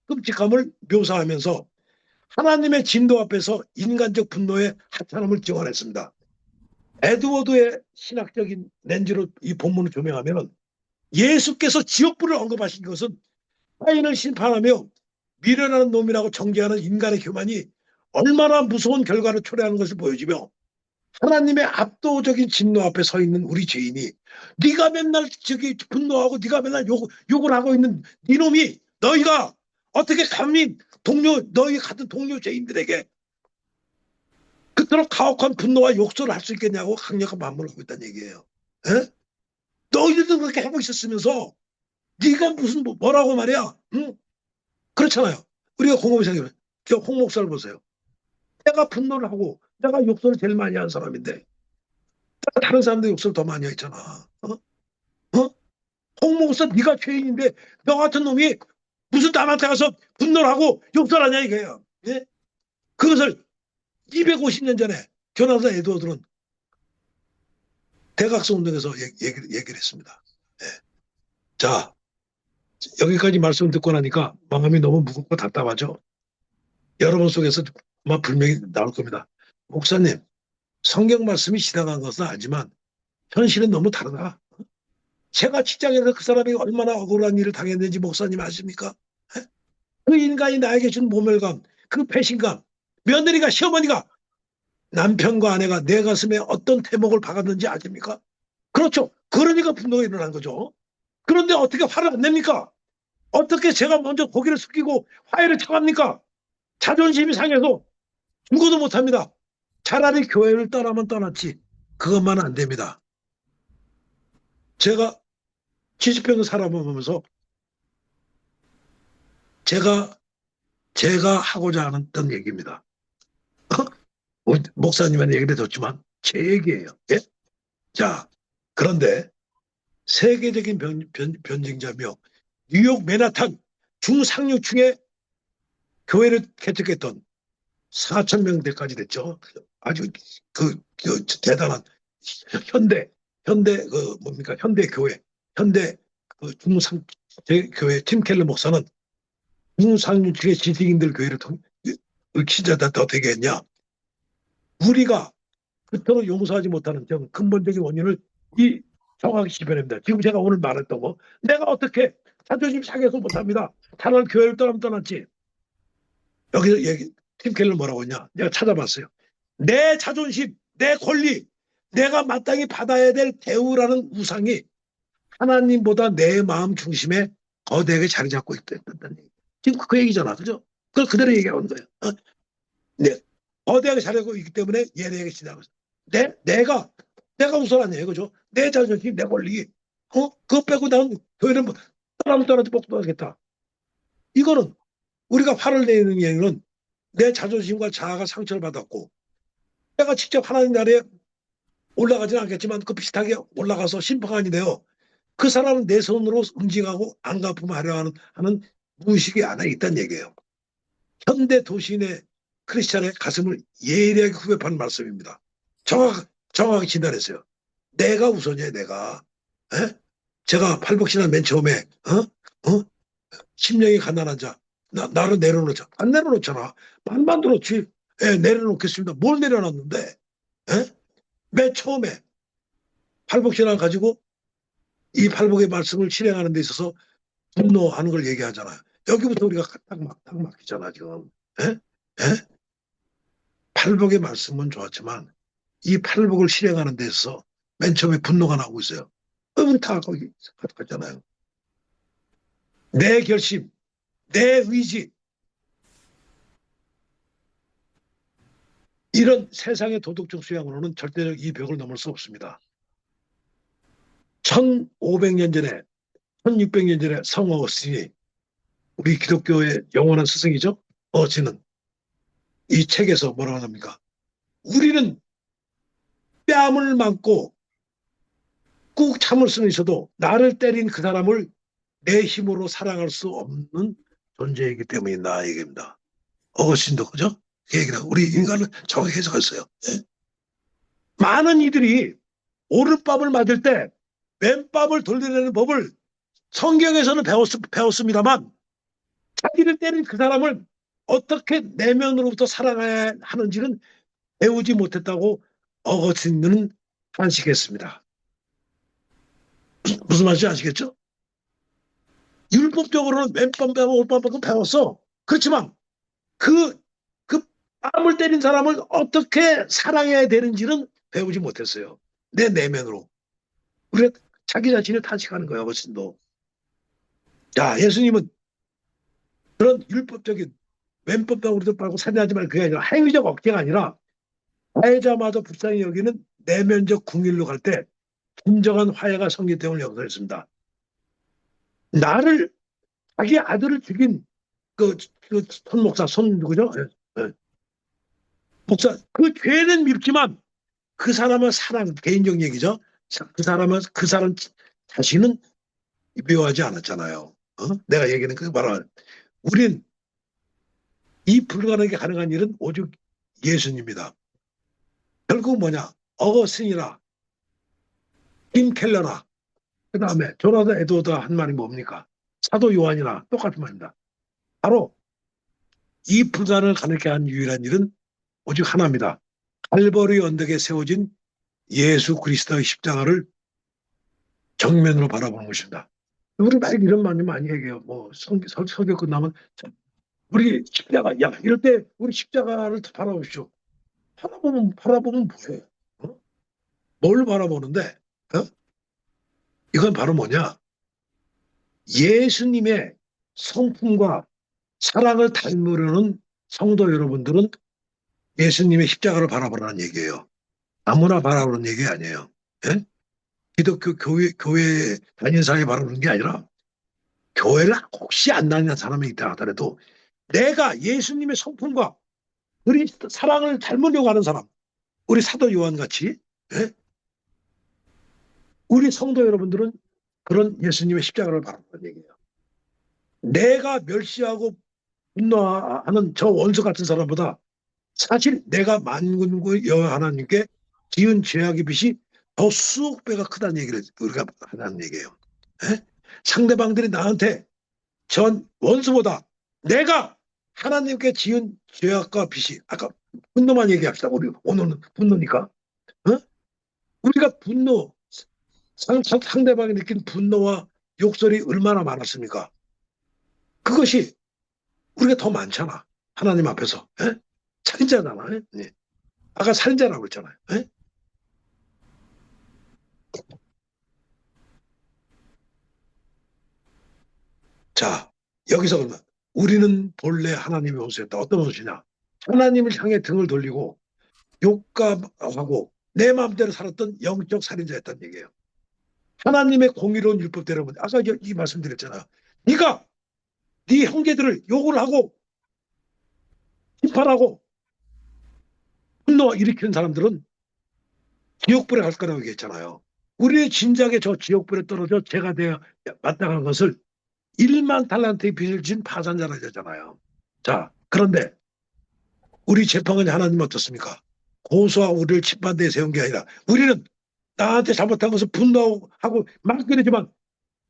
끔찍함을 묘사하면서 하나님의 진도 앞에서 인간적 분노의 하찮음을 증언했습니다. 에드워드의 신학적인 렌즈로 이 본문을 조명하면 예수께서 지옥불을 언급하신 것은 타인을 심판하며 미련한 놈이라고 정죄하는 인간의 교만이 얼마나 무서운 결과를 초래하는 것을 보여주며 하나님의 압도적인 진노 앞에 서 있는 우리 죄인이 네가 맨날 저기 분노하고 네가 맨날 욕을 하고 있는 이놈이 너희가 어떻게 감히 너희 같은 동료 죄인들에게 그토록 가혹한 분노와 욕설을 할 수 있겠냐고 강력한 반문을 하고 있다는 얘기예요. 에? 너희들도 그렇게 하고 있었으면서 네가 무슨 뭐라고 말이야. 응? 그렇잖아요. 우리가 곰곰이 생각해보면 홍 목사를 보세요. 내가 분노를 하고 내가 욕설을 제일 많이 한 사람인데 다른 사람들 욕설 더 많이 했잖아. 어? 어? 홍 목사 네가 죄인인데 너 같은 놈이 무슨 남한테 가서 분노를 하고 욕설하냐 이거예요. 예? 그것을 250년 전에 조나단 에드워드는 대각성 운동에서 얘기를 했습니다. 예. 자, 여기까지 말씀 듣고 나니까 마음이 너무 무겁고 답답하죠. 여러분 속에서 아마 분명히 나올 겁니다. 목사님, 성경 말씀이 시당한 것은 알지만 현실은 너무 다르다. 제가 직장에서 그 사람이 얼마나 억울한 일을 당했는지 목사님 아십니까? 예? 그 인간이 나에게 준 모멸감, 그 배신감, 며느리가 시어머니가 남편과 아내가 내 가슴에 어떤 태목을 박았는지 아십니까? 그렇죠. 그러니까 분노가 일어난 거죠. 그런데 어떻게 화를 안 냅니까? 어떻게 제가 먼저 고개를 숙이고 화해를 청합니까? 자존심이 상해서 죽어도 못합니다. 차라리 교회를 떠나면 떠났지. 그것만은 안 됩니다. 제가 70평을 살아보면서 제가 하고자 하던 얘기입니다. 목사님한테 얘기를 해줬지만 제 얘기예요. 예? 자, 그런데 세계적인 변증자며 뉴욕 맨하탄 중상류층의 교회를 개척했던 4,000명대까지 됐죠. 아주 대단한 현대 뭡니까 현대 교회 현대 중상 교회 팀 켈러 목사는 중상류층의 지식인들 교회를 기자다 더 되게 했냐? 우리가 그토록 용서하지 못하는 근본적인 원인을 정확히 짚어냅니다. 지금 제가 오늘 말했던 거 내가 어떻게 자존심 상해서 못합니다. 차라리 교회를 떠나면 떠났지. 여기서 팀 켈러 뭐라고 했냐? 내가 찾아봤어요. 내 자존심, 내 권리, 내가 마땅히 받아야 될 대우라는 우상이 하나님보다 내 마음 중심에 거대하게 자리 잡고 있다는 얘기. 지금 그 얘기잖아. 그죠? 그걸 그대로 얘기하는 거예요. 네. 거대하게 자리 잡고 있기 때문에 예리하게 지나가고 있어요. 내가 우선 아니에요. 그죠? 내 자존심, 내 권리. 그거 빼고 나는 교회는 뭐, 사람 떠나도 복도하겠다. 이거는 우리가 화를 내는 이유는 내 자존심과 자아가 상처를 받았고, 내가 직접 하나님 나라에 올라가지는 않겠지만 그 비슷하게 올라가서 심판관이 되어 그 사람은 내 손으로 응징하고 안갚음하려 하는 무의식이 안에 있다는 얘기예요. 현대 도시인의 크리스찬의 가슴을 예리하게 후벼파는 말씀입니다. 정확하게 진단했어요. 내가 우선이에요, 내가. 에? 제가 팔복신앙 맨 처음에, 심령이 가난한 자, 나를 내려놓자. 안 내려놓잖아. 말만 들었지. 예, 내려놓겠습니다. 뭘 내려놨는데? 에? 맨 처음에 팔복신앙을 가지고 이 팔복의 말씀을 실행하는 데 있어서 분노하는 걸 얘기하잖아요. 여기부터 우리가 딱 막히잖아, 지금. 에? 에? 팔복의 말씀은 좋았지만 이 팔복을 실행하는 데 있어서 맨 처음에 분노가 나오고 있어요. 우리 다 거기 갔잖아요. 내 결심, 내 의지, 이런 세상의 도덕적 수양으로는 절대적 이 벽을 넘을 수 없습니다. 1500년 전에, 1600년 전에 성 어거스틴이, 우리 기독교의 영원한 스승이죠. 어거스틴은 이 책에서 뭐라고 합니까? 우리는 뺨을 맞고 꾹 참을 수는 있어도 나를 때린 그 사람을 내 힘으로 사랑할 수 없는 존재이기 때문이다 얘기입니다. 어거스틴도 그죠? 그 얘기를 우리 인간은 정확히 해석했어요. 예? 많은 이들이 오른밥을 맞을 때 왼밥을 돌려내는 법을 성경에서는 배웠습니다만 자기를 때린 그 사람을 어떻게 내면으로부터 사랑해야 하는지는 배우지 못했다고 어거스틴은 탄식했습니다. 무슨 말인지 아시겠죠? 율법적으로는 왼밤 배우고 오른밤 배우고 배웠어. 그렇지만 그 뺨을 때린 사람을 어떻게 사랑해야 되는지는 배우지 못했어요. 내 내면으로. 우리가 자기 자신을 탄식하는 거예요. 어거스틴도. 자, 예수님은 그런 율법적인 왼법도 우리도 빨고 살인하지 말고 그게 아니라 행위적 억제가 아니라 가해자마저 불쌍히 여기는 내면적 궁일로 갈 때 진정한 화해가 성립됨을 역설했습니다. 나를 자기 아들을 죽인 손 목사 손 누구죠? 예, 예. 목사 그 죄는 밉지만 그 사람은 사랑 개인적 얘기죠. 그 사람 자신은 미워하지 않았잖아요. 내가 얘기하는 그 바로 우린 이 불가능하게 가능한 일은 오직 예수님입니다. 결국 뭐냐? 어거스틴이나 팀 켈러나 그 다음에 조나단 에드워드가 한 말이 뭡니까? 사도 요한이나 똑같은 말입니다. 바로 이 불가능을 가능하게 한 유일한 일은 오직 하나입니다. 갈보리 언덕에 세워진 예수 그리스도의 십자가를 정면으로 바라보는 것입니다. 우리 막 이런 말 많이 얘기해요. 뭐 설교 끝나면 우리 십자가 야 이럴 때 우리 십자가를 바라보십시오. 바라보면 뭐해? 뭘 바라보는데? 이건 바로 뭐냐? 예수님의 성품과 사랑을 닮으려는 성도 여러분들은 예수님의 십자가를 바라보라는 얘기예요. 아무나 바라보는 얘기 아니에요. 예? 기독교 교회 다니는 사람이 바라보는 게 아니라 교회를 혹시 안 다니는 사람이 있다 하더라도 내가 예수님의 성품과 그리스도 사랑을 닮으려고 하는 사람, 우리 사도 요한 같이, 예? 우리 성도 여러분들은 그런 예수님의 십자가를 바라보는 얘기예요. 내가 멸시하고 분노하는 저 원수 같은 사람보다 사실 내가 만군의 여호와 하나님께 지은 죄악의 빚이 더 수억 배가 크다는 얘기를 우리가 하는 얘기예요. 에? 상대방들이 나한테 전 원수보다 내가 하나님께 지은 죄악과 빚이 아까 분노만 얘기합시다. 우리 오늘은 분노니까. 우리가 분노 상대방이 느낀 분노와 욕설이 얼마나 많았습니까? 그것이 우리가 더 많잖아. 하나님 앞에서. 에? 살인자잖아. 예. 아까 살인자라고 했잖아요. 에? 자, 여기서 그러면 우리는 본래 하나님의 원수였다. 어떤 원수냐? 하나님을 향해 등을 돌리고 욕감하고 내 마음대로 살았던 영적 살인자였다는 얘기예요. 하나님의 공의로운 율법대로 아까 이 말씀드렸잖아. 네가 네 형제들을 욕을 하고 비판하고 분노 일으키는 사람들은 지옥불에 갈 거라고 얘기했잖아요. 우리의 진작에 저 지옥불에 떨어져 죄가 되어 마땅한 것을 1만 달란트의 빚을 진 파산자라 되잖아요. 자, 그런데 우리 재판관이 하나님 어떻습니까? 고소와 우리를 심판대에 세운 게 아니라 우리는 나한테 잘못한 것을 분노하고 막그러지만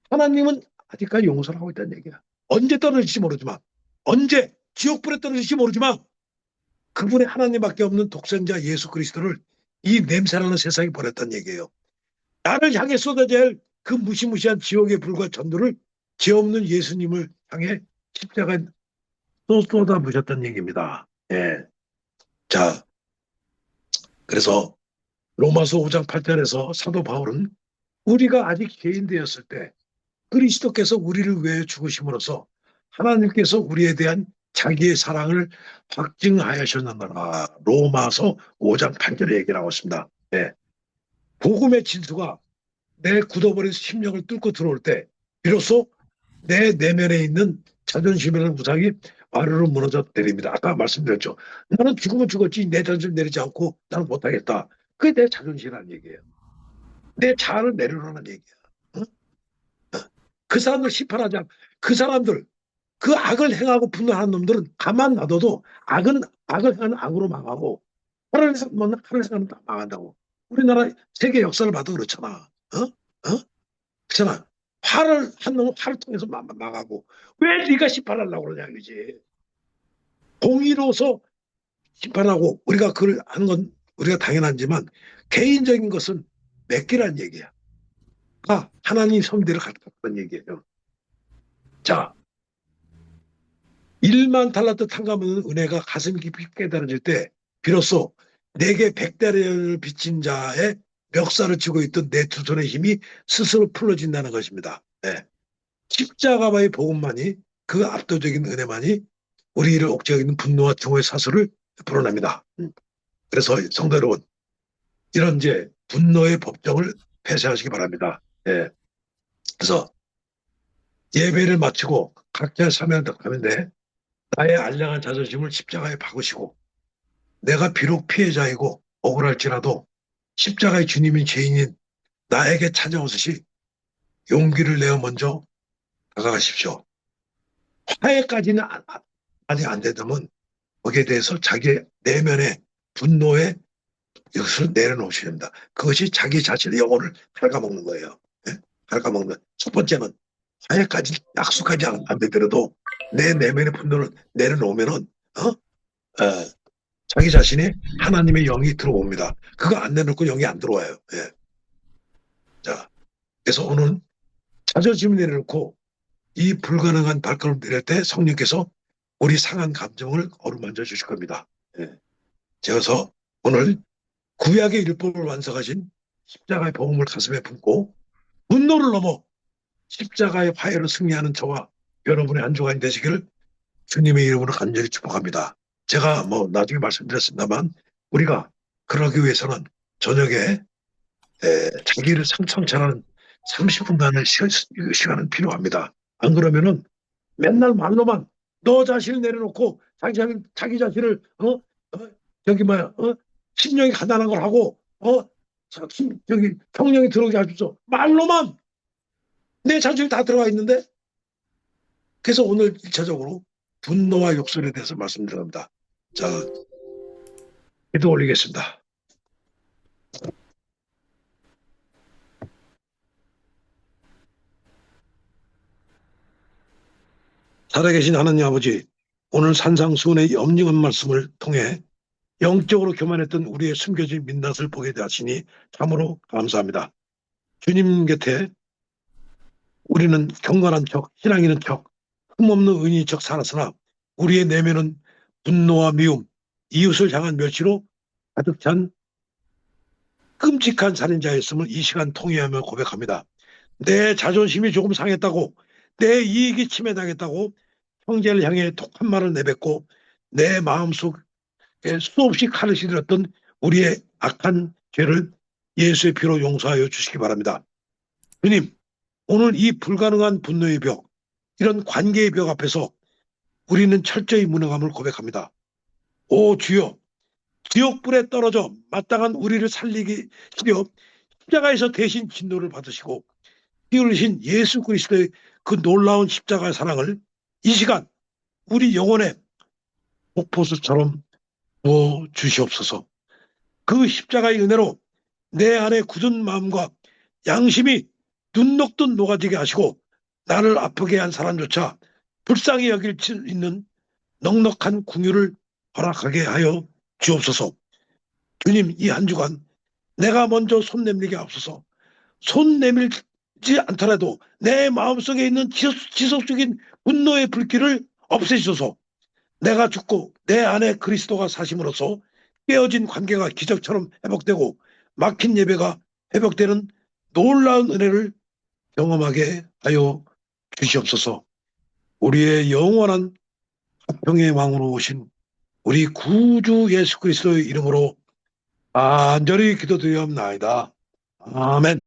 하나님은 아직까지 용서를 하고 있다는 얘기야. 언제 떨어질지 모르지만 언제 지옥불에 떨어질지 모르지만 그분의 하나님밖에 없는 독생자 예수 그리스도를 이 냄새나는 세상에 보냈다는 얘기예요. 나를 향해 쏟아져야 할 그 무시무시한 지옥의 불과 전도를 죄 없는 예수님을 향해 십자가에 쏟아부으셨다는 얘기입니다. 예. 자, 그래서 로마서 5장 8절에서 사도 바울은 우리가 아직 죄인 되었을 때 그리스도께서 우리를 위해 죽으심으로써 하나님께서 우리에 대한 자기의 사랑을 확증하셨느니라. 로마서 5장 8절에 얘기 나오고 있습니다. 예. 복음의 진수가 내 굳어버린 심령을 뚫고 들어올 때 비로소 내 내면에 있는 자존심이라는 우상이 와르르 무너져 내립니다. 아까 말씀드렸죠. 나는 죽으면 죽었지 내 자존심 내리지 않고 나는 못하겠다. 그게 내 자존심이라는 얘기예요. 내 자아를 내려놓는 얘기야. 어? 그 사람들 심판하지 않고 그 사람들 그 악을 행하고 분노하는 놈들은 가만 놔둬도 악을 행하는 악으로 망하고 화를 행하는 다 망한다고. 우리나라 세계 역사를 봐도 그렇잖아. 그렇잖아. 화를 한 놈은 화를 통해서 망하고 왜 네가 심판하려고 그러냐 이거지. 공의로서 심판하고 우리가 그걸 하는 건 우리가 당연하지만 개인적인 것은 맡기란 얘기야. 하나님 섭리대로 갔다는 얘기예요. 자, 1만 달란트 탕감하는 은혜가 가슴 깊이 깨달아질 때 비로소 내게 100달러를 빚진 자의 멱살을 쥐고 있던 내 두 손의 힘이 스스로 풀어진다는 것입니다. 네. 십자가와의 복음만이 그 압도적인 은혜만이 우리를 옥죄하고 있는 분노와 증오의 사슬을 풀어냅니다. 그래서 성도 여러분, 이런 이제 분노의 법정을 폐쇄하시기 바랍니다. 네. 그래서 예배를 마치고 각자 참여하는데 나의 알량한 자존심을 십자가에 박으시고 내가 비록 피해자이고 억울할지라도 십자가의 주님인 죄인인 나에게 찾아오듯이 용기를 내어 먼저 다가가십시오. 화해까지는 아직 안 되다면 거기에 대해서 자기 내면의 분노의 것을 내려놓으셔야 됩니다. 그것이 자기 자신의 영혼을 갉아먹는 거예요. 네? 갉아먹는. 첫 번째는 화해까지 약속하지 안 되더라도 내 내면의 분노를 내려놓으면은 자기 자신이 하나님의 영이 들어옵니다. 그거 안 내놓고 영이 안 들어와요. 예. 자, 그래서 오늘 자존심을 내려놓고 이 불가능한 발걸음을 내릴 때 성령께서 우리 상한 감정을 어루만져 주실 겁니다. 예. 그래서 오늘 구약의 율법을 완성하신 십자가의 복음을 가슴에 품고 분노를 넘어 십자가의 화해로 승리하는 저와 여러분의 한 주간이 되시기를 주님의 이름으로 간절히 축복합니다. 제가 뭐 나중에 말씀드렸습니다만 우리가 그러기 위해서는 저녁에 자기를 성찰하는 30분간의 시간은 필요합니다. 안 그러면은 맨날 말로만 너 자신을 내려놓고 자기 자신을 신령이 가난한 걸 하고 성령이 들어오게 해주소. 말로만 내 자존이 다 들어가 있는데. 그래서 오늘 1차적으로 분노와 욕설에 대해서 말씀드립니다. 자, 기도 올리겠습니다. 살아계신 하나님 아버지, 오늘 산상수훈의 엄중한 말씀을 통해 영적으로 교만했던 우리의 숨겨진 민낯을 보게 되시니 참으로 감사합니다. 주님 곁에 우리는 경건한 척, 신앙 있는 척, 흠없는 의인인 척 살았으나 우리의 내면은 분노와 미움, 이웃을 향한 멸시로 가득 찬 끔찍한 살인자였음을 이 시간 통회하며 고백합니다. 내 자존심이 조금 상했다고, 내 이익이 침해당했다고 형제를 향해 독한 말을 내뱉고 내 마음속에 수없이 칼을 휘둘렀던 우리의 악한 죄를 예수의 피로 용서하여 주시기 바랍니다. 주님, 오늘 이 불가능한 분노의 벽, 이런 관계의 벽 앞에서 우리는 철저히 무능함을 고백합니다. 오 주여, 지옥불에 떨어져 마땅한 우리를 살리기 시려 십자가에서 대신 진노를 받으시고 피 흘리신 예수 그리스도의 그 놀라운 십자가의 사랑을 이 시간 우리 영혼에 폭포수처럼 부어 주시옵소서. 그 십자가의 은혜로 내 안에 굳은 마음과 양심이 눈 녹듯 녹아지게 하시고 나를 아프게 한 사람조차 불쌍히 여길 수 있는 넉넉한 긍휼을 허락하게 하여 주옵소서. 주님, 이 한 주간 내가 먼저 손 내밀게 하옵소서. 손 내밀지 않더라도 내 마음속에 있는 지속적인 분노의 불길을 없애주소서. 내가 죽고 내 안에 그리스도가 사심으로써 깨어진 관계가 기적처럼 회복되고 막힌 예배가 회복되는 놀라운 은혜를 경험하게 하여 주시옵소서. 우리의 영원한 화평의 왕으로 오신 우리 구주 예수 그리스도의 이름으로 간절히 기도드리옵나이다. 아멘.